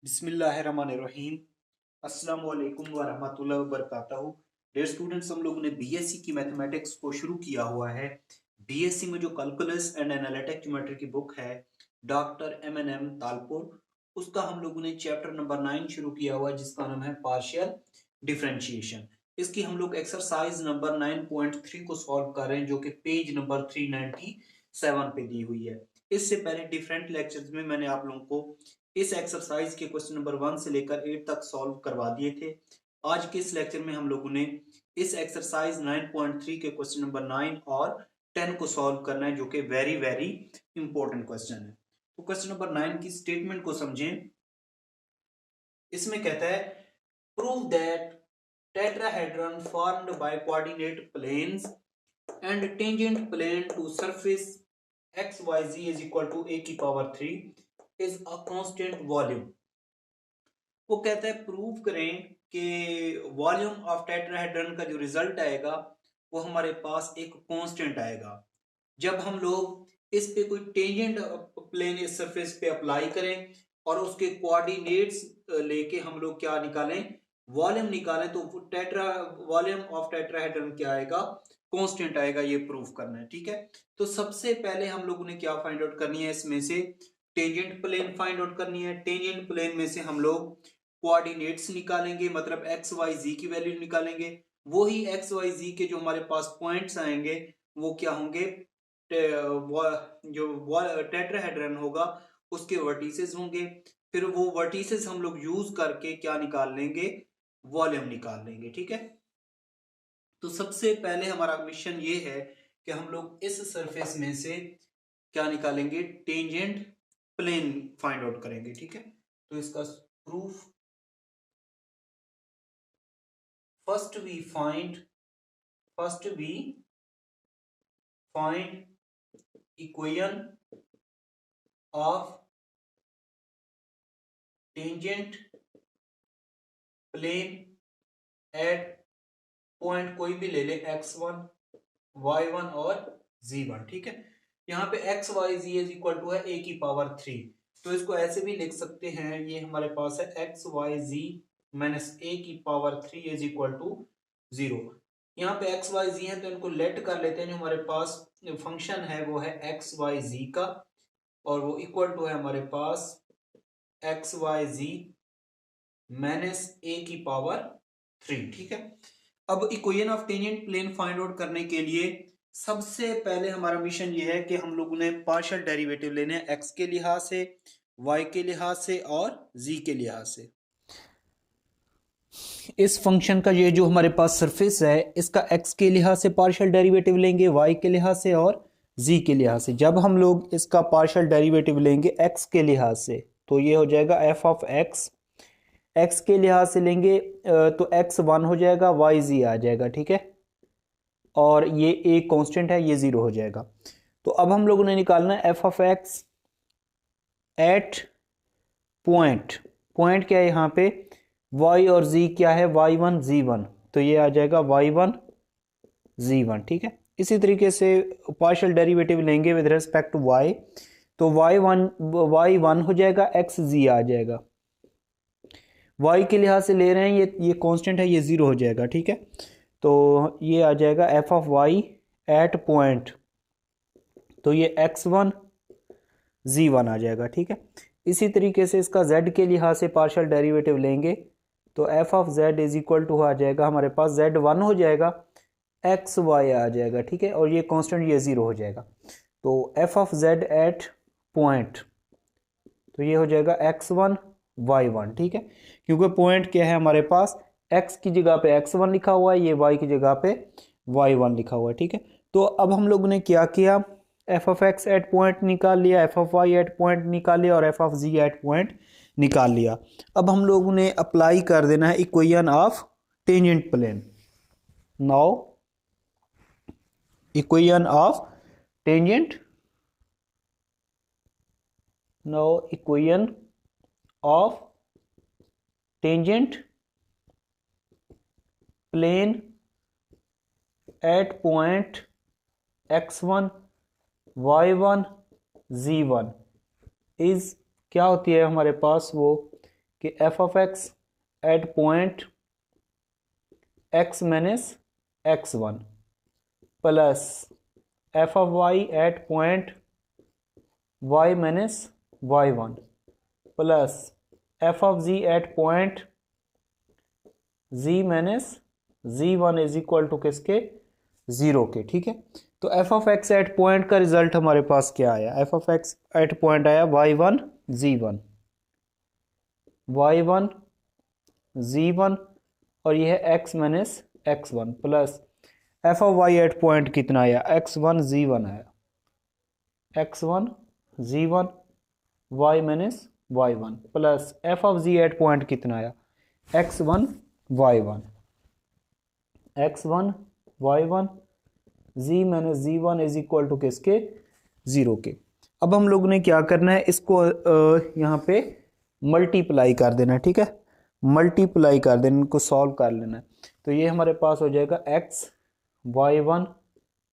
बिस्मिल्लाहिर्रहमानिर्रहीम। अस्सलाम वालेकुम वरहमतुल्लाहि वबरकातुहू। डियर स्टूडेंट्स, हम लोगों ने बीएससी की मैथमेटिक्स को शुरू किया हुआ है। बीएससी में जो कैलकुलस एंड एनालिटिक ज्योमेट्री की बुक है डॉक्टर एम तालपुर, उसका हम लोगों ने चैप्टर नंबर 9 शुरू किया हुआ है जिसका नाम है पार्शियल डिफरेंशिएशन। इसकी हम लोग एक्सरसाइज नंबर 9.3 को सॉल्व कर रहे हैं जो कि पेज नंबर 397 पे दी हुई है। इससे पहले डिफरेंट लेक्चर्स में मैंने आप लोगों को इस एक्सरसाइज के क्वेश्चन नंबर 1 से लेकर 8 तक सॉल्व करवा दिए थे। आज के इस लेक्चर में हम लोगों ने इस एक्सरसाइज 9.3 के क्वेश्चन नंबर 9 और 10 को सॉल्व करना है जो कि वेरी वेरी इंपॉर्टेंट क्वेश्चन है। तो क्वेश्चन नंबर 9 की स्टेटमेंट को समझें। इसमें कहता है prove that tetrahedron formed by coordinate planes and tangent plane to surface xyz is equal to a की power 3 is a constant volume। वो कहता है प्रूव करें कि वॉल्यूम ऑफ टेट्राहेड्रन का जो रिजल्ट आएगा वो हमारे पास एक कांस्टेंट आएगा जब हम लोग इस पे कोई टेंजेंट प्लेन इस सरफेस पे अप्लाई करें और उसके कोऑर्डिनेट्स लेके हम लोग क्या निकालें, वॉल्यूम निकालें, तो टेट्रा वॉल्यूम ऑफ टेट्राहेड्रन क्या आएगा, कांस्टेंट आएगा। ये प्रूव करना है, ठीक है। तो सबसे पहले हम लोगों ने क्या फाइंड आउट करनी है, इसमें से टेंजेंट प्लेन फाइंड आउट करनी है। टेंजेंट प्लेन में से हम लोग कोऑर्डिनेट्स निकालेंगे, मतलब एक्स वाई जी की वैल्यू निकालेंगे। वही एक्स वाई जी के जो हमारे पास पॉइंट्स आएंगे वो क्या होंगे, जो टेट्राहेड्रन होगा उसके वर्टिसेस होंगे। फिर वो वर्टिसेस हम लोग यूज करके क्या निकाल लेंगे, वॉल्यूम निकाल लेंगे, ठीक है। तो सबसे पहले हमारा मिशन ये है कि हम लोग इस सरफेस में से क्या निकालेंगे, टेंजेंट प्लेन फाइंड आउट करेंगे, ठीक है। तो इसका proof, first we find equation of tangent plane at point कोई भी ले ले x1 y1 और z1, ठीक है। यहाँ पे x y z is equal to है a की पावर 3, तो इसको ऐसे भी लिख सकते हैं, ये हमारे पास है x y z minus a की पावर 3 इज इक्वल टू 0। यहाँ पे x y z है तो इनको लेट कर लेते हैं। जो हमारे पास फंक्शन है वो है x y z का और वो इक्वल टू है हमारे पास x y z minus a की पावर 3, ठीक है। अब equation of tangent plane find out करने के लिए सबसे पहले हमारा मिशन ये है कि हम लोगों ने पार्शियल डेरिवेटिव लेने हैं एक्स के लिहाज से, वाई के लिहाज से और जी के लिहाज से। इस फंक्शन का ये जो हमारे पास सरफेस है इसका एक्स के लिहाज से पार्शियल डेरिवेटिव लेंगे, वाई के लिहाज से और जी के लिहाज से। जब हम लोग इसका पार्शियल डेरिवेटिव लेंगे एक्स के लिहाज से तो ये हो जाएगा एफ ऑफ एक्स। एक्स के लिहाज से लेंगे तो एक्स 1 हो जाएगा, वाई जी आ जाएगा, ठीक है। और ये एक कांस्टेंट है, ये 0 हो जाएगा। तो अब हम लोगों ने निकालना है f of x at point. Point क्या है यहाँ पे, वाई और जी क्या है, y1 z1, तो ये आ जाएगा y1 z1, ठीक है। इसी तरीके से पार्शियल डेरिवेटिव लेंगे विद रिस्पेक्ट टू y, तो y1 हो जाएगा, x z आ जाएगा। y के लिहाज से ले रहे हैं, ये कांस्टेंट है, ये 0 हो जाएगा, ठीक है। तो ये आ जाएगा f of y at point, तो ये x1 z1 आ जाएगा, ठीक है। इसी तरीके से इसका z के लिहाज से पार्शियल डेरिवेटिव लेंगे तो F of z is equal to आ जाएगा हमारे पास z1 हो जाएगा, एक्स वाई आ जाएगा, ठीक है। और ये कांस्टेंट ये 0 हो जाएगा। तो F of z at point, तो ये हो जाएगा x1 y1, ठीक है। क्योंकि पॉइंट क्या है हमारे पास, x की जगह पे x1 लिखा हुआ है, ये y की जगह पे y1 लिखा हुआ है, ठीक है। तो अब हम लोगों ने क्या किया, f of x at point निकाल लिया, f of Y at point निकाल लिया और f of ji at point निकाल लिया। अब हम लोगों ने अप्लाई कर देना है equation of tangent plane. Now equation of tangent, now equation of tangent plane at point x1 y1 z1 is क्या होती है हमारे पास, वो कि f of x at point x minus x one plus F of Y at point y minus Y one plus F of ji at point z minus z one is equal to किसके, zero के। ठीक है, तो F of x at point का result हमारे पास क्या आया, F of x at point आया वाई वन जी वन, वाई वन जी वन और यह है X minus x one plus F of Y at point कितना आया, एक्स वन जी वन आया, X one ji one Y minus Y one plus F of ji at point कितना आया, X one Y one, x one Y one ji minus z one is equal to किसके, zero के। अब हम लोग ने क्या करना है, इसको यहाँ पे मल्टीप्लाई कर देना है। ठीक है, मल्टीप्लाई कर देना, इनको सॉल्व कर लेना है। तो ये हमारे पास हो जाएगा x y one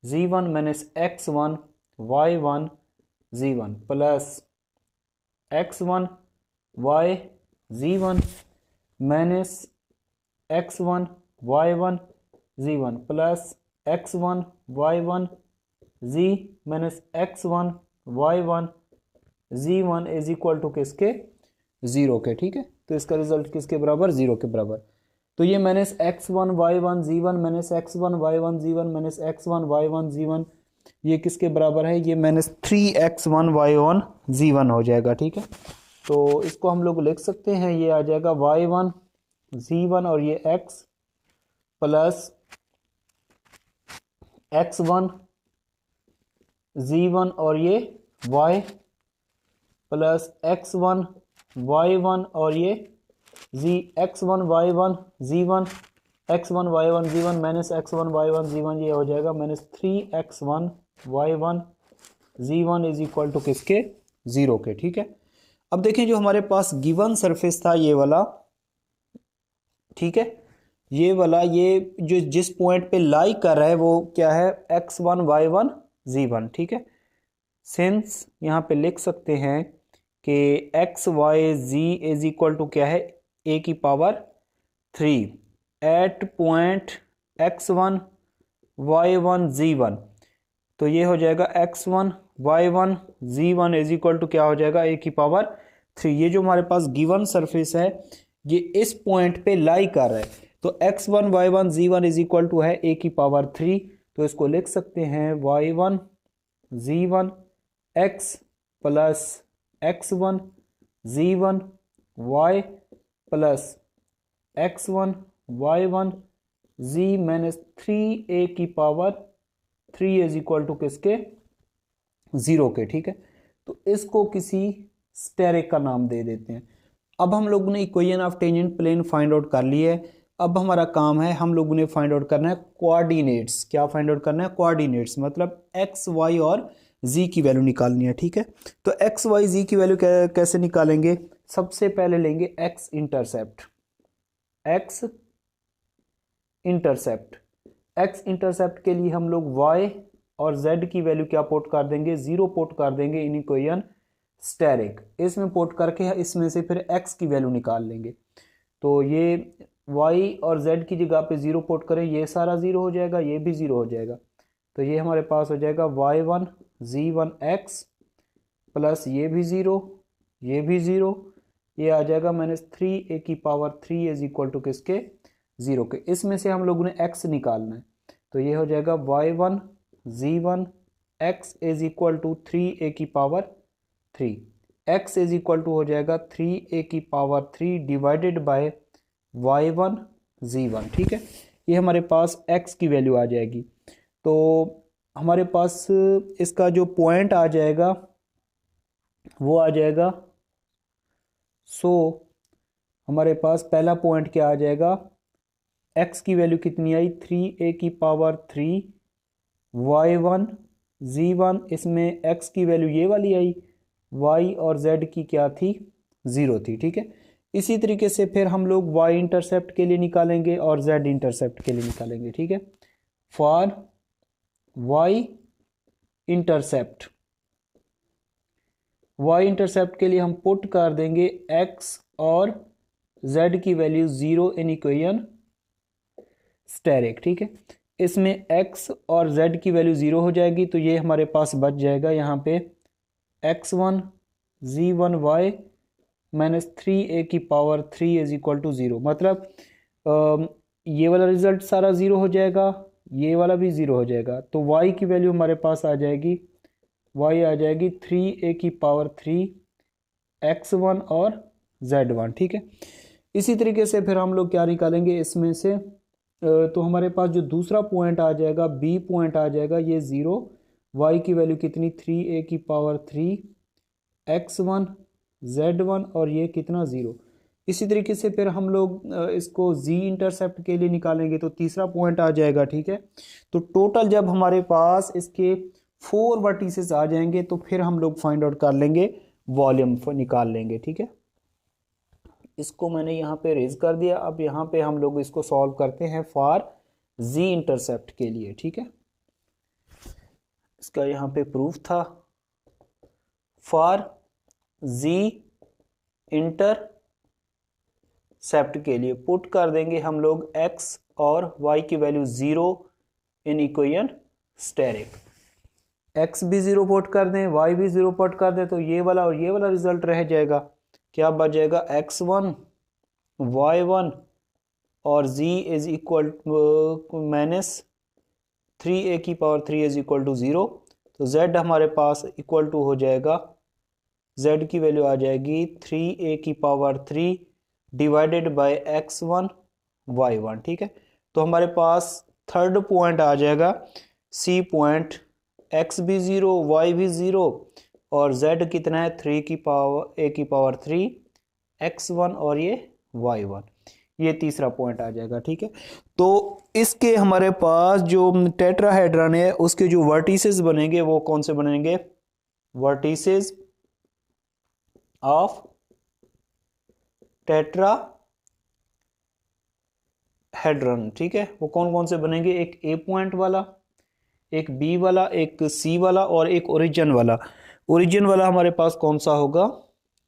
ji one minus x one Y one ji one plus x one y z one minus x one Y one ji one plus x one Y one ji minus x one Y one ji one is equal to किसके, zero के। ठीक है, तो इसका result किसके बराबर, zero के बराबर। तो ये minus x one Y one जी one minus x one Y one जी one minus x one Y one जी वन, ये किसके बराबर है, ये minus three x one Y one जी वन हो जाएगा। ठीक है, तो इसको हम लोग लिख सकते हैं, ये आ जाएगा वाई वन जी वन और ये एक्स प्लस एक्स वन जी वन और ये y plus x one Y one और ये G, x one Y one जी one x one Y one जी one minus x one Y one जी वन, ये हो जाएगा minus three x one Y one ji one is equal to किसके, zero के। ठीक है, अब देखें जो हमारे पास गिवन सरफेस था ये वाला, ठीक है, ये वाला, ये जो जिस पॉइंट पे लाई कर रहा है वो क्या है, एक्स वन वाई वन जी वन। ठीक है, सिंस यहाँ पे लिख सकते हैं कि x y ji is equal to क्या है, ए की power three at point x one Y one ji one, तो ये हो जाएगा x one Y one ji one is equal to क्या हो जाएगा, ए की पावर थ्री। ये जो हमारे पास गिवन सरफेस है ये इस पॉइंट पे लाई कर रहा है, तो x one Y one ji one is equal to है ए की पावर थ्री, तो इसको लिख सकते हैं y one ji one x plus x one ji one y plus x one Y one ji minus three a की power three is equal to किसके, zero के। ठीक है, तो इसको किसी स्टेरिक का नाम दे देते हैं। अब हम लोगों ने equation of tangent plane find out कर ली है। अब हमारा काम है, हम लोगों ने फाइंड आउट करना है कोऑर्डिनेट्स। क्या फाइंड आउट करना है, कोऑर्डिनेट्स, मतलब एक्स वाई और जी की वैल्यू निकालनी है। ठीक है, तो एक्स वाई जी की वैल्यू कैसे निकालेंगे, सबसे पहले लेंगे x intercept, x intercept. X intercept के लिए हम लोग वाई और जेड की वैल्यू क्या पुट कर देंगे, जीरो पुट कर देंगे इन इक्वेशन स्टेरिक, इसमें पुट करके इसमें से फिर एक्स की वैल्यू निकाल लेंगे। तो ये वाई और जेड की जगह पे जीरो पुट करें, ये सारा जीरो हो जाएगा, ये भी जीरो हो जाएगा, तो ये हमारे पास हो जाएगा वाई वन जी वन एक्स प्लस ये भी ज़ीरो, ये भी ज़ीरो, ये आ जाएगा माइनस थ्री ए की power three is equal to किसके, ज़ीरो के। इसमें से हम लोगों ने एक्स निकालना है, तो ये हो जाएगा y one ji one x is equal to three a की power three, x is equal to हो जाएगा थ्री ए की power three divided by y one ji one. ठीक है, ये हमारे पास एक्स की वैल्यू आ जाएगी। तो हमारे पास इसका जो पॉइंट आ जाएगा वो आ जाएगा, हमारे पास पहला पॉइंट क्या आ जाएगा, एक्स की वैल्यू कितनी आई, थ्री ए की पावर थ्री वाई वन जी वन, इसमें एक्स की वैल्यू ये वाली आई, वाई और जेड की क्या थी, ज़ीरो थी। ठीक है, इसी तरीके से फिर हम लोग वाई इंटरसेप्ट के लिए निकालेंगे और जेड इंटरसेप्ट के लिए निकालेंगे। ठीक है, for y intercept, y intercept के लिए हम पुट कर देंगे एक्स और z की वैल्यू 0 इन इक्वेशन स्टेरिक। ठीक है, इसमें x और z की वैल्यू 0 हो जाएगी, तो ये हमारे पास बच जाएगा यहाँ पे x1 z1y माइनस 3a की पावर 3 इज इक्वल टू 0। मतलब ये वाला रिजल्ट सारा 0 हो जाएगा, ये वाला भी 0 हो जाएगा, तो y की वैल्यू हमारे पास आ जाएगी, y आ जाएगी 3a की पावर 3 x1 और z1। ठीक है, इसी तरीके से फिर हम लोग क्या निकालेंगे इसमें से, तो हमारे पास जो दूसरा पॉइंट आ जाएगा, बी पॉइंट आ जाएगा, ये 0, y की वैल्यू कितनी 3a की पावर 3 x1 z1 और ये कितना 0। इसी तरीके से फिर हम लोग इसको z इंटरसेप्ट के लिए निकालेंगे, तो तीसरा पॉइंट आ जाएगा। ठीक है, तो टोटल जब हमारे पास इसके 4 वर्टिसेस आ जाएंगे तो फिर हम लोग फाइंड आउट कर लेंगे, वॉल्यूम निकाल लेंगे। ठीक है, इसको मैंने यहाँ पे रेज कर दिया। अब यहाँ पे हम लोग इसको सॉल्व करते हैं फॉर z इंटरसेप्ट के लिए। ठीक है, इसका यहाँ पे प्रूफ था, फॉर z इंटरसेप्ट के लिए पुट कर देंगे हम लोग x और y की value 0 in equation asterisk. x भी 0 पुट कर दें, y भी 0 पुट कर दें, तो ये वाला और ये वाला रिजल्ट रह जाएगा। क्या बच जाएगा, x1 y1 और z is equal minus 3a की पावर 3 इज इक्वल टू 0। तो z हमारे पास इक्वल टू हो जाएगा, z की वैल्यू आ जाएगी 3a की power 3 divided by x1 y1। ठीक है, तो हमारे पास थर्ड पॉइंट आ जाएगा, c पॉइंट, x भी 0 y भी 0 और z कितना है 3 की पावर a की पावर 3 x1 और ये y1, ये तीसरा पॉइंट आ जाएगा। ठीक है, तो इसके हमारे पास जो टेट्राहेड्रन है उसके जो वर्टिसेस बनेंगे वो कौन से बनेंगे, वर्टिसेस ऑफ टेट्राहेड्रन। ठीक है, वो कौन कौन से बनेंगे, एक ए पॉइंट वाला, एक बी वाला, एक सी वाला और एक ओरिजिन वाला। ओरिजिन वाला हमारे पास कौन सा होगा,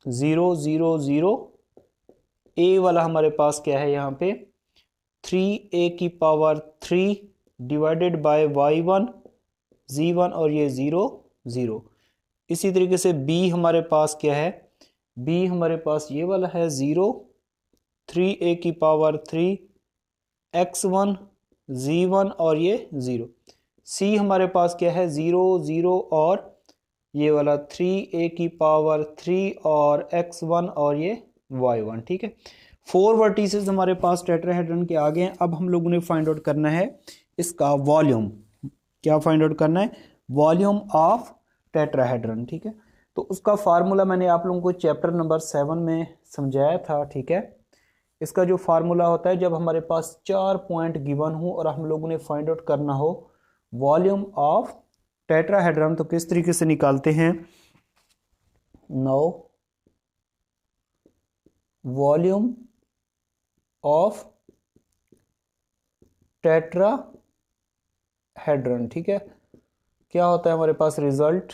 0 0 0। ए वाला हमारे पास क्या है यहाँ पे 3a की power 3 divided by y1 z1 और ये 0 0। इसी तरीके से b हमारे पास क्या है, b हमारे पास ये वाला है 0 3a की पावर 3 x1 z1 और ये 0। c हमारे पास क्या है 0 0 और ये वाला 3a की पावर 3 और x1 और ये y1। ठीक है, 4 वर्टिसेस हमारे पास टेट्राहेड्रन के आ गए हैं। अब हम लोगों ने फाइंड आउट करना है इसका वॉल्यूम। क्या फाइंड आउट करना है, वॉल्यूम ऑफ टेट्राहेड्रन। ठीक है, तो उसका फार्मूला मैंने आप लोगों को चैप्टर नंबर 7 में समझाया था। ठीक है, इसका जो फार्मूला होता है, जब हमारे पास 4 पॉइंट गिवन हो और हम लोगों ने फाइंड आउट करना हो वॉल्यूम ऑफ टेट्राहेड्रन, तो किस तरीके से निकालते हैं, नाउ वॉल्यूम ऑफ टेट्राहेड्रन। ठीक है, क्या होता है हमारे पास रिजल्ट,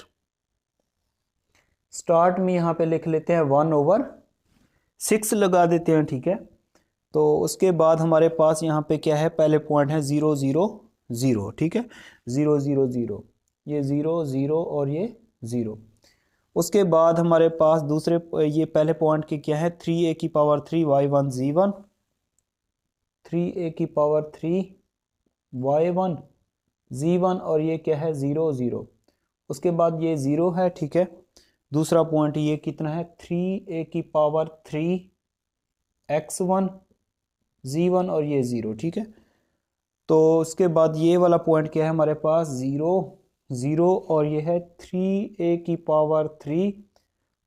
स्टार्ट में यहां पे लिख लेते हैं 1/6 लगा देते हैं। ठीक है, तो उसके बाद हमारे पास यहाँ पे क्या है, पहले पॉइंट है 0 0 0। ठीक है, 0 0 0, ये 0 0 और ये 0। उसके बाद हमारे पास दूसरे, ये पहले पॉइंट के क्या है 3a की पावर 3 y1 z1, 3a की पावर 3 y1 z1 और ये क्या है 0 0। उसके बाद ये 0 है। ठीक है, दूसरा पॉइंट ये कितना है 3a की पावर 3 x1 z1 और ये 0। ठीक है, तो उसके बाद ये वाला पॉइंट क्या है हमारे पास 0 0 और ये है 3a की पावर 3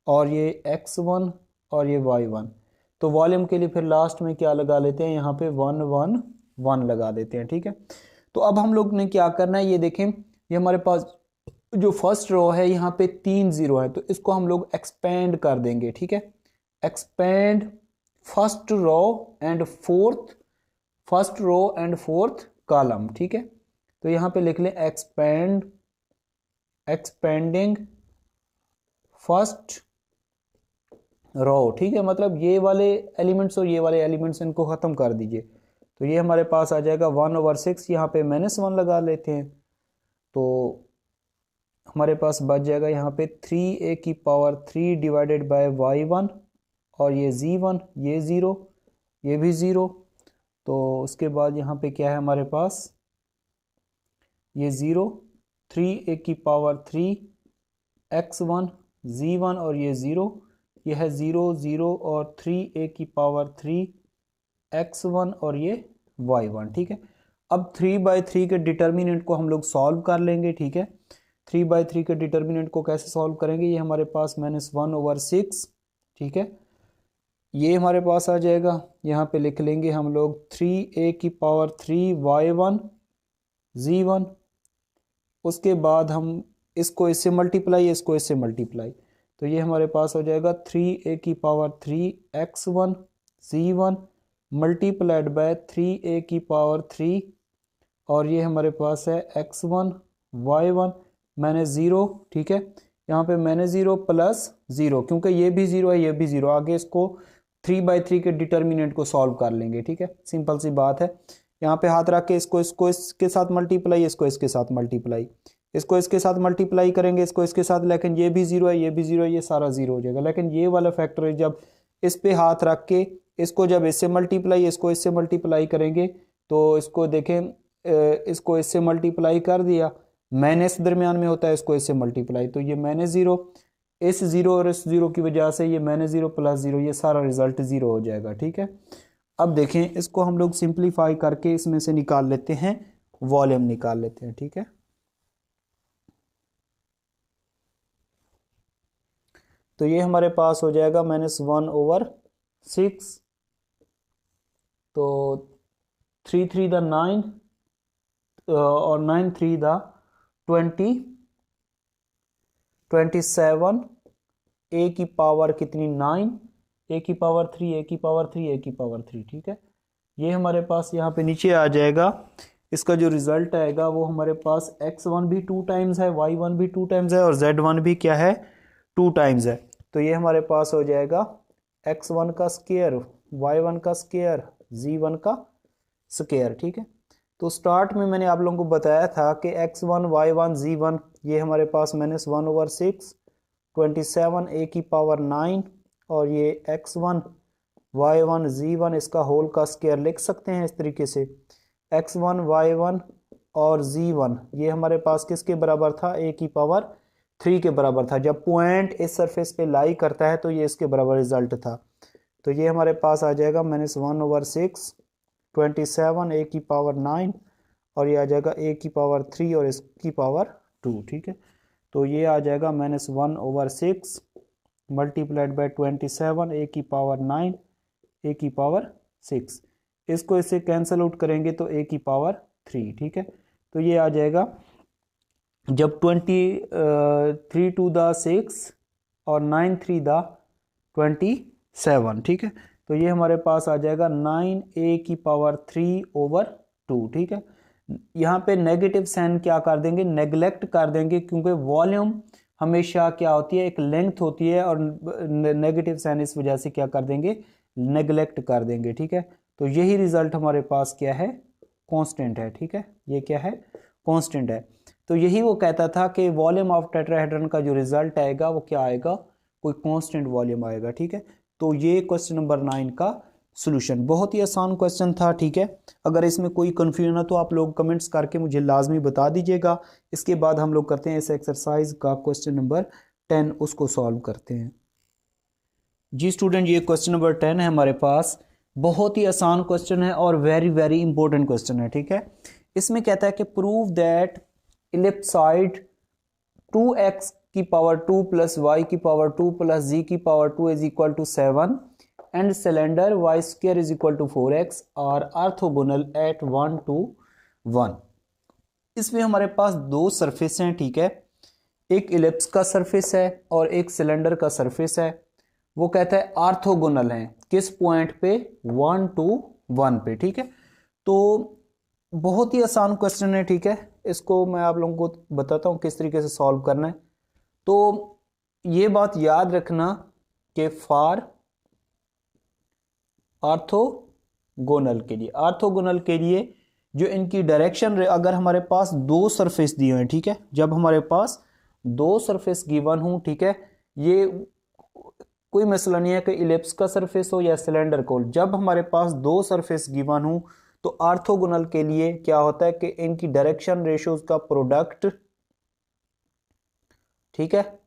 और ये x1 और ये y1। तो वॉल्यूम के लिए फिर लास्ट में क्या लगा लेते हैं, यहाँ पे 1 1 1 लगा देते हैं। ठीक है, तो अब हम लोग ने क्या करना है, ये देखें, ये हमारे पास जो फर्स्ट रो है यहाँ पे 3 0 है, तो इसको हम लोग एक्सपेंड कर देंगे। ठीक है, expand first row and fourth, first row and fourth column. ठीक है, तो यहाँ पे लिख लें एक्सपेंड, एक्सपेंडिंग फर्स्ट रो, ठीक है, मतलब ये वाले एलिमेंट्स और ये वाले एलिमेंट्स इनको ख़त्म कर दीजिए। तो ये हमारे पास आ जाएगा 1/6, यहाँ पे -1 लगा लेते हैं तो हमारे पास बच जाएगा यहाँ पे 3a³ डिवाइडेड बाय y1, और ये z1, ये ज़ीरो, ये भी ज़ीरो। तो उसके बाद यहाँ पे क्या है हमारे पास, ये ज़ीरो, 3a³ x1 z1, और ये ज़ीरो, ये है ज़ीरो ज़ीरो, और 3a³ x1 और ये y1, ठीक है। अब 3/3 के डिटर्मिनेंट को हम लोग सॉल्व कर लेंगे, ठीक है। 3/3 के डिटर्मिनेंट को कैसे सॉल्व करेंगे, ये हमारे पास -1/6, ठीक है, ये हमारे पास आ जाएगा। यहाँ पे लिख लेंगे हम लोग 3a³ y1 z1, उसके बाद हम इसको इससे मल्टीप्लाई, इसको इससे मल्टीप्लाई, तो ये हमारे पास हो जाएगा 3a³ x1 z1 multiplied by 3a³, और ये हमारे पास है x1 y1 -0, ठीक है। यहाँ पे -0 प्लस 0, क्योंकि ये भी 0 है, ये भी 0, आगे इसको 3/3 के डिटर्मिनेंट को सॉल्व कर लेंगे, ठीक है, सिंपल सी बात है। यहाँ पे हाथ रख के इसको इसके साथ मल्टीप्लाई, इसको इसके साथ मल्टीप्लाई, इसको इसके साथ मल्टीप्लाई करेंगे, इसको इसके साथ, लेकिन ये भी 0 है, ये भी 0 है, ये सारा 0 हो जाएगा। लेकिन ये वाला फैक्टर जब इस पे हाथ रख के इसको जब इससे मल्टीप्लाई, इसको इससे मल्टीप्लाई करेंगे, तो इसको देखें, इसको इससे मल्टीप्लाई कर दिया, माइनस दरमियान में होता है, इसको इससे मल्टीप्लाई, तो ये -0, इस 0 और इस 0 की वजह से ये -0 प्लस 0, ये सारा रिजल्ट 0 हो जाएगा, ठीक है। अब देखें, इसको हम लोग सिंप्लीफाई करके इसमें से निकाल लेते हैं, वॉल्यूम निकाल लेते हैं, ठीक है। तो ये हमारे पास हो जाएगा -1/6, तो 3 3 दा 9, और 9 3 दा 27, a की पावर कितनी 9, a³, a³, ठीक है। ये हमारे पास यहाँ पे नीचे आ जाएगा, इसका जो रिजल्ट आएगा वो हमारे पास x1 भी 2 टाइम्स है, y1 भी 2 टाइम्स है, और z1 भी क्या है 2 टाइम्स है। तो ये हमारे पास हो जाएगा x1 का स्क्वायर, y1 का स्क्वायर, z1 का स्क्वायर, ठीक है। तो स्टार्ट में मैंने आप लोगों को बताया था कि x1 y1 z1 ये हमारे पास -1/6, 27 a⁹ और ये x1 y1 z1 इसका होल का स्क्वायर लिख सकते हैं इस तरीके से। x1 y1 और z1 ये हमारे पास किसके बराबर था, a⁵ के बराबर था। जब पॉइंट इस सरफेस पे लाई करता है तो ये इसके बराबर रिजल्ट था। तो ये हमारे पास आ जाएगा -1/6, 27 a⁵ और ये आ जाएगा a⁵ और इसकी पावर 2, ठीक है। तो ये आ जाएगा -1/6 मल्टीप्लाइड बाय 27 a⁵ a⁵ इसको इससे कैंसिल आउट करेंगे तो a⁵, ठीक है। तो ये आ जाएगा, जब 23 2 दा 6 और 9 3 दा 27, ठीक है। तो ये हमारे पास आ जाएगा 9a⁵/2, ठीक है। यहाँ पे नेगेटिव साइन क्या कर देंगे, नेग्लेक्ट कर देंगे, क्योंकि वॉल्यूम हमेशा क्या होती है, एक लेंथ होती है, और नेगेटिव साइन इस वजह से क्या कर देंगे, नेग्लेक्ट कर देंगे, ठीक है। तो यही रिजल्ट हमारे पास क्या है, कांस्टेंट है, ठीक है, ये क्या है, कांस्टेंट है। तो यही वो कहता था कि वॉल्यूम ऑफ टेट्राहेड्रन का जो रिजल्ट आएगा वो क्या आएगा, कोई कांस्टेंट वॉल्यूम आएगा, ठीक है। तो ये क्वेश्चन नंबर 9 का सॉल्यूशन, बहुत ही आसान क्वेश्चन था, ठीक है। अगर इसमें कोई कंफ्यूजन है तो आप लोग कमेंट्स करके मुझे लाजमी बता दीजिएगा। इसके बाद हम लोग करते हैं इस एक्सरसाइज का क्वेश्चन नंबर 10, उसको सॉल्व करते हैं। जी स्टूडेंट, ये क्वेश्चन नंबर 10 है हमारे पास, बहुत ही आसान क्वेश्चन है और वेरी वेरी इंपॉर्टेंट क्वेश्चन है, ठीक है। इसमें कहता है कि prove that ellipsoid 2x⁵2 + y⁵2 + z⁵2 is equal to 7 and cylinder y² is equal to 4x are orthogonal at 1 to 1। इसमें हमारे पास दो सरफेस हैं, ठीक है। एक इलिप्स का सरफेस है और एक सिलेंडर का सरफेस है। वो कहता है ऑर्थोगोनल है, किस पॉइंट पे, 1 to 1 पे, ठीक है। तो बहुत ही आसान क्वेश्चन है, ठीक है। इसको मैं आप लोगों को बताता हूँ किस तरीके से सॉल्व करना है। तो ये बात याद रखना के फार ऑर्थोगोनल के लिए, ऑर्थोगोनल के लिए जो इनकी डायरेक्शन, अगर हमारे पास दो सरफेस दिए हैं, ठीक है, जब हमारे पास दो सरफेस गिवन हो, ठीक है, ये कोई मसला नहीं है कि इलिप्स का सरफेस हो या सिलेंडर को, जब हमारे पास दो सरफेस गिवन हो तो ऑर्थोगोनल के लिए क्या होता है कि इनकी डायरेक्शन रेशियोज का प्रोडक्ट, ठीक है,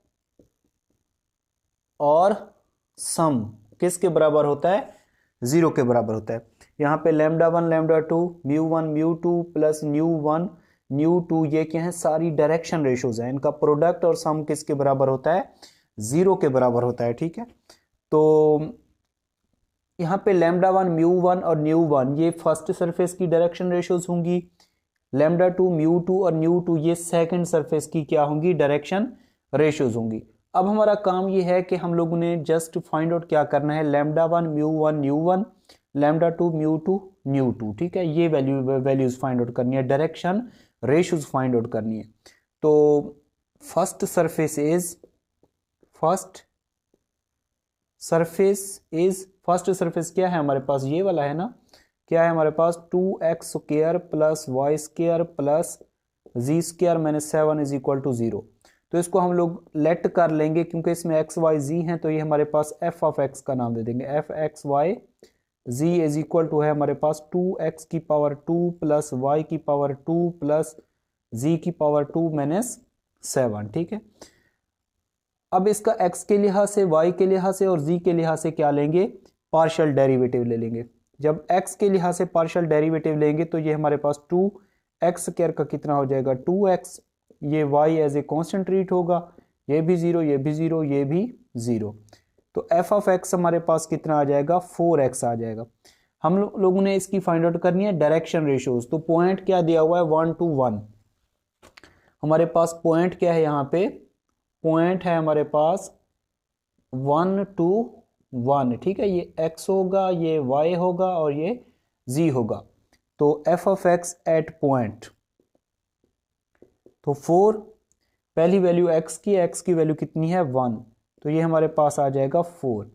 और सम किसके बराबर होता है, 0 के बराबर होता है। यहाँ पे lambda 1 lambda 2 mu 1 mu 2 plus new 1 new 2 ये क्या है, सारी डायरेक्शन रेशियोज हैं, इनका प्रोडक्ट और सम किसके बराबर होता है, 0 के बराबर होता है, ठीक है। तो यहाँ पे लैम्डा 1 म्यू 1 और न्यू 1 ये फर्स्ट सरफेस की डायरेक्शन रेशियोज होंगी, लैम्डा 2 म्यू 2 और न्यू 2 ये सेकंड सरफेस की क्या होंगी, डायरेक्शन रेशियोज होंगी। अब हमारा काम ये है कि हम लोगों ने जस्ट फाइंड आउट क्या करना है, lambda 1 mu 1 new 1 lambda 2 mu 2 new 2, ठीक है, ये वैल्यूज फाइंड आउट करनी है, डायरेक्शन रेशियोज फाइंड आउट करनी है। तो फर्स्ट सरफेस क्या है हमारे पास, ये वाला है ना, क्या है हमारे पास 2x square plus y square plus z square minus 7 is equal to 0। तो इसको हम लोग लेट कर लेंगे क्योंकि इसमें एक्स वाई जी है, तो ये हमारे पास एफ ऑफ एक्स का नाम दे देंगे, f x y ji is equal to है हमारे पास 2x की पावर 2 प्लस वाई की पावर 2 प्लस जी की पावर 2 माइनस 7, ठीक है। अब इसका x के लिहाज से, y के लिहाज से और z के लिहाज से क्या लेंगे, पार्शियल डेरिवेटिव ले लेंगे। जब x के लिहाज से पार्शियल डेरिवेटिव लेंगे तो ये हमारे पास 2x स्क्वायर का कितना हो जाएगा 2x, ये y as a constant treat होगा, ये भी 0 ये भी 0 ये भी 0, तो f ऑफ x हमारे पास कितना आ जाएगा 4x आ जाएगा। हम लोगों ने इसकी फाइंड आउट करनी है डायरेक्शन रेशियोज। तो पॉइंट क्या दिया हुआ है 1 to 1, हमारे पास पॉइंट क्या है, यहाँ पे पॉइंट है हमारे पास 1 to 1, ठीक है, ये x होगा ये y होगा और ये z होगा। तो f of x at point, तो 4 पहली वैल्यू x की वैल्यू कितनी है 1, तो ये हमारे पास आ जाएगा 4।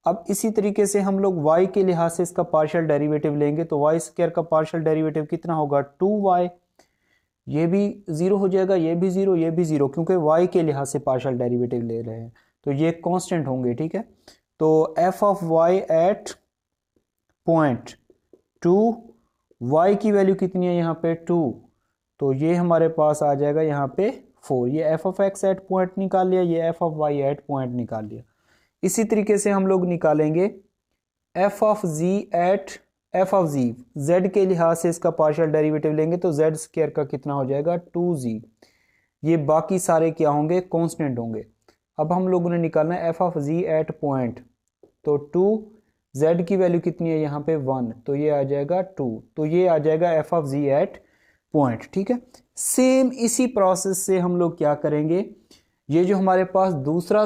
अब इसी तरीके से हम लोग y के लिहाज से इसका पार्शियल डेरिवेटिव लेंगे, तो y स्क्वायर का पार्शियल डेरिवेटिव कितना होगा 2y, ये भी 0 हो जाएगा, ये भी 0 ये भी 0, क्योंकि y के लिहाज से पार्शियल डेरिवेटिव ले रहे हैं तो ये कांस्टेंट होंगे, ठीक है। तो f of y at point 2, y की वैल्यू कितनी है यहाँ पे 2, तो ये हमारे पास आ जाएगा यहाँ पे 4। ये f of x at point निकाल लिया, ये f of y at point निकाल लिया। इसी तरीके से हम लोग निकालेंगे f of z at f of z, z के लिहाज से इसका पार्शियल डेरिवेटिव लेंगे तो z स्क्वायर का कितना हो जाएगा 2z, ये बाकी सारे क्या होंगे कांस्टेंट होंगे। अब हम लोगों ने निकालना है f of z at point, तो 2 z की वैल्यू कितनी है यहाँ पे 1, तो ये आ जाएगा 2, तो ये आ जाएगा f of z at point, ठीक है। सेम इसी प्रोसेस से हम लोग क्या करेंगे, ये जो हमारे पास दूसरा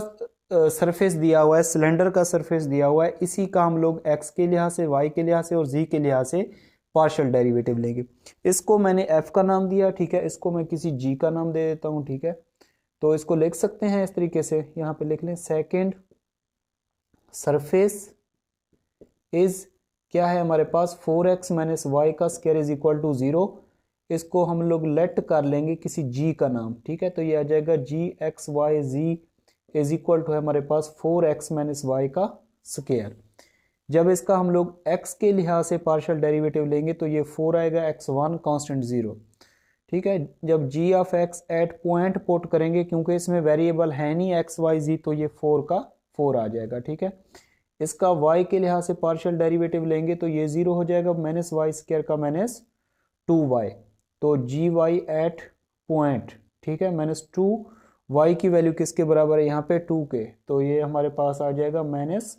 सरफेस दिया हुआ है, सिलेंडर का सरफेस दिया हुआ है, इसी का हम लोग x के लिहाज से, y के लिहाज से और z के लिहाज से पार्शियल डेरिवेटिव लेंगे। इसको मैंने f का नाम दिया, ठीक है, इसको मैं किसी g का नाम दे देता हूं, ठीक है। तो इसको लिख सकते हैं इस तरीके से, यहाँ पे लिख लें सेकेंड सरफेस इज क्या है हमारे पास 4x माइनस वाई का स्क्वायर इज इक्वल टू 0, इसको हम लोग लेट कर लेंगे किसी g का नाम, ठीक है। तो ये आ जाएगा G x y ji is equal to है हमारे पास 4x माइनस वाई का स्क्वायर। जब इसका हम लोग x के लिहाज से पार्शियल डेरिवेटिव लेंगे तो ये 4 आएगा, x1 कांस्टेंट 0, ठीक है। जब g of x at point put करेंगे, क्योंकि इसमें वेरिएबल है नहीं x y z, तो ये 4 का 4 आ जाएगा, ठीक है। इसका y के लिहाज से पार्शियल डेरिवेटिव लेंगे तो ये 0 हो जाएगा, माइनस वाई स्क्वायर का माइनस 2y, तो जी वाई एट पॉइंट, ठीक है, माइनस 2 y की वैल्यू किसके बराबर है यहाँ पे 2 के, तो ये हमारे पास आ जाएगा माइनस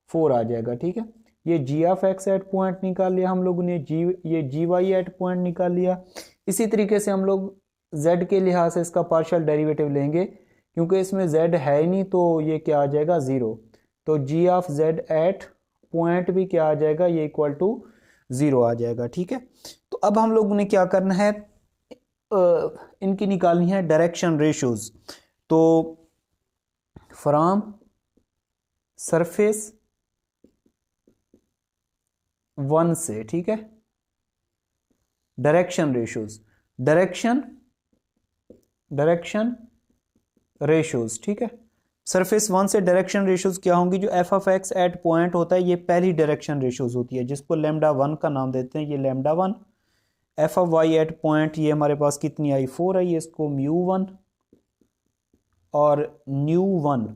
4 आ जाएगा, ठीक है। ये g of x at point निकाल लिया हम लोगों ने, ये जी वाई एट पॉइंट निकाल लिया। इसी तरीके से हम लोग z के लिहाज से इसका पार्शियल डेरिवेटिव लेंगे, क्योंकि इसमें z है ही नहीं, तो ये क्या आ जाएगा 0, तो g of z at point भी क्या आ जाएगा, ये इक्वल टू 0 आ जाएगा, ठीक है। तो अब हम लोगों ने क्या करना है, इनकी निकालनी है डायरेक्शन रेशियोज। तो फ्रॉम सरफेस 1 से, ठीक है। डायरेक्शन रेशियोज, डायरेक्शन रेशियोज, ठीक है। सरफेस 1 से डायरेक्शन रेशियोज क्या होंगी? जो f of x at point होता है ये पहली डायरेक्शन रेशियोज होती है, जिसको लैम्डा 1 का नाम देते हैं, ये lambda 1। F of Y at point ये हमारे पास कितनी आई? 4 आई, इसको म्यू 1 और न्यू 1।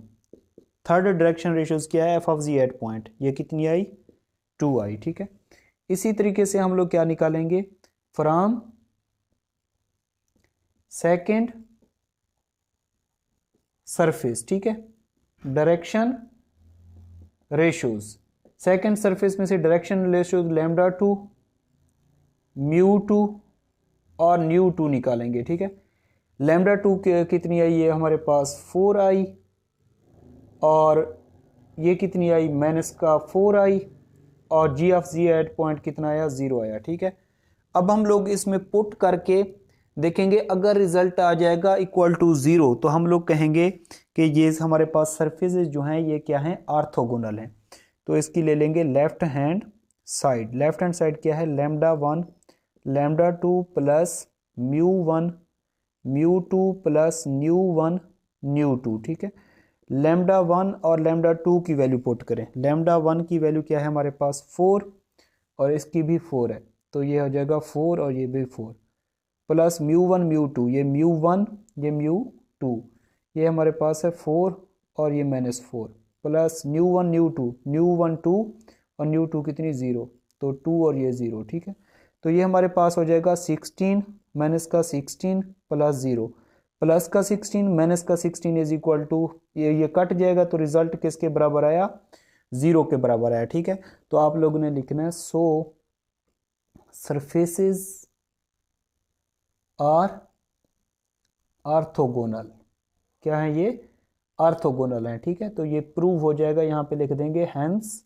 थर्ड डायरेक्शन रेशियोज क्या है? F of ji at point, ये कितनी आई? 2 आई, ठीक है। इसी तरीके से हम लोग क्या निकालेंगे? फ्रॉम सेकेंड सरफेस, ठीक है, डायरेक्शन रेशियोज। सेकेंड सरफेस में से डायरेक्शन रेशियोज लैम्डा 2, म्यू 2 और न्यू 2 निकालेंगे, ठीक है। लैम्डा 2 कितनी आई? ये हमारे पास 4 आई, और ये कितनी आई? माइनस का 4 आई, और जी ऑफ जी एट पॉइंट कितना आया? 0 आया, ठीक है। अब हम लोग इसमें पुट करके देखेंगे, अगर रिजल्ट आ जाएगा इक्वल टू 0 तो हम लोग कहेंगे कि ये हमारे पास सरफेसेस जो हैं ये क्या हैं? ऑर्थोगोनल हैं। तो इसकी ले लेंगे left hand side. Left hand side क्या है? Lambda 1 lambda 2 plus mu 1 mu 2 plus new 1 new 2, ठीक है। लैम्डा 1 और लैम्डा 2 की वैल्यू पुट करें। लैम्डा 1 की वैल्यू क्या है हमारे पास? 4, और इसकी भी 4 है, तो ये हो जाएगा 4 और ये भी 4, प्लस म्यू 1 म्यू 2, ये म्यू 1 ये म्यू 2, ये हमारे पास है 4 और ये -4, प्लस न्यू 1 न्यू 2, न्यू 1 2 और न्यू 2 कितनी? 0, तो 2 और ये 0, ठीक है। तो ये हमारे पास हो जाएगा 16 माइनस का 16 प्लस 0, प्लस का 16 माइनस का 16 इज इक्वल टू, ये कट जाएगा तो रिजल्ट किसके बराबर आया? 0 के बराबर आया, ठीक है। तो आप लोगों ने लिखना है सो सरफेसेस आर ऑर्थोगोनल। क्या है ये? ऑर्थोगोनल है, ठीक है। तो ये प्रूव हो जाएगा, यहाँ पे लिख देंगे हैंस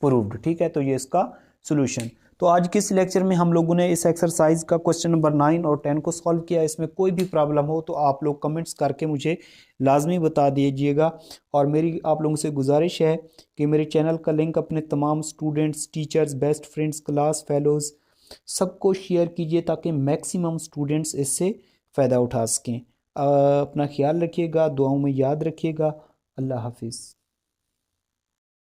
प्रूव्ड, ठीक है। तो ये इसका सॉल्यूशन। तो आज के इस लेक्चर में हम लोगों ने इस एक्सरसाइज का क्वेश्चन नंबर 9 और 10 को सॉल्व किया। इसमें कोई भी प्रॉब्लम हो तो आप लोग कमेंट्स करके मुझे लाजमी बता दीजिएगा, और मेरी आप लोगों से गुजारिश है कि मेरे चैनल का लिंक अपने तमाम students, teachers, best friends, class fellows सबको शेयर कीजिए ताकि मैक्सिमम स्टूडेंट्स इससे फ़ायदा उठा सकें। अपना ख्याल रखिएगा, दुआओं में याद रखिएगा। अल्लाह हाफिज़।